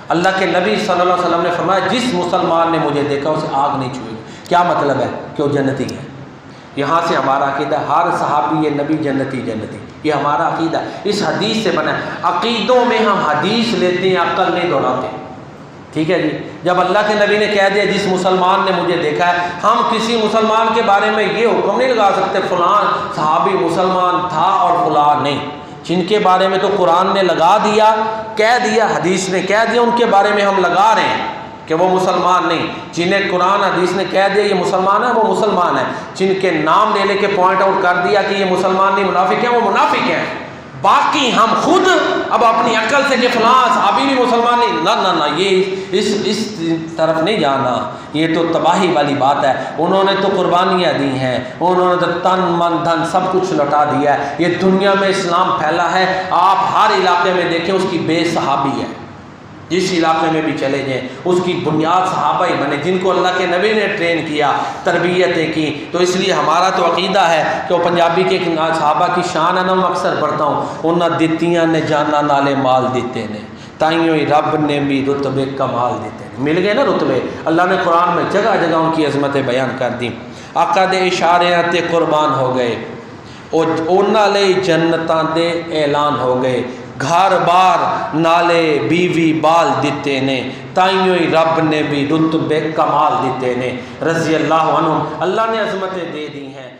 اللہ کے نبی صلی اللہ علیہ وسلم نے فرمایا جس مسلمان نے مجھے دیکھا اسے آگ نہیں چھوئے گی۔ کیا مطلب ہے؟ کہ وہ جنتی ہے۔ یہاں سے ہمارا عقیدہ ہر صحابی نبی جنتی جنتی، یہ ہمارا عقیدہ اس حدیث سے بنا ہے۔ عقیدوں میں ہم حدیث لیتے ہیں، عقل نہیں دوڑاتے، ٹھیک ہے جی۔ جب اللہ کے نبی نے کہہ دیا جس مسلمان نے مجھے دیکھا ہے، ہم کسی مسلمان کے بارے میں یہ حکم نہیں لگا سکتے فلاں صحابی مسلمان تھا اور فلاں نہیں۔ جن کے بارے میں تو قرآن نے لگا دیا، کہہ دیا، حدیث نے کہہ دیا، ان کے بارے میں ہم لگا رہے ہیں کہ وہ مسلمان نہیں۔ جنہیں قرآن حدیث نے کہہ دیا یہ مسلمان ہے، وہ مسلمان ہے۔ جن کے نام لے لے کے پوائنٹ آؤٹ کر دیا کہ یہ مسلمان نہیں منافق ہیں، وہ منافق ہیں۔ باقی ہم خود اب اپنی عقل سے کہ فلاں صحابی بھی مسلمان نہیں، نہ یہ اس طرف نہیں جانا، یہ تو تباہی والی بات ہے۔ انہوں نے تو قربانیاں دی ہیں، انہوں نے تو تن من دھن سب کچھ لوٹا دیا ہے۔ یہ دنیا میں اسلام پھیلا ہے، آپ ہر علاقے میں دیکھیں اس کی بیس صحابی ہے۔ جس علاقے میں بھی چلے جائیں اس کی بنیاد صحابہ ہی بنے، جن کو اللہ کے نبی نے ٹرین کیا، تربیتیں کی۔ تو اس لیے ہمارا تو عقیدہ ہے کہ وہ پنجابی کے صحابہ کی شان ہے نا، میں اکثر پڑھتا ہوں، انہاں دتیاں نے جانا نالے مال دیتے نے، تائیوں ہی رب نے بھی رتبے کمال دیتے نے۔ مل گئے نا رتبے، اللہ نے قرآن میں جگہ جگہ ان کی عظمتیں بیان کر دی۔ آقا دے اشارے تے قربان ہو گئے، انہاں لئی جنتاں دے اعلان ہو گئے، گھر بار نالے بیوی بال دیتے نے، تائیوں ہی رب نے بھی رتبے کمال دیتے نے۔ رضی اللہ عنہم، اللہ نے عظمتیں دے دی ہیں۔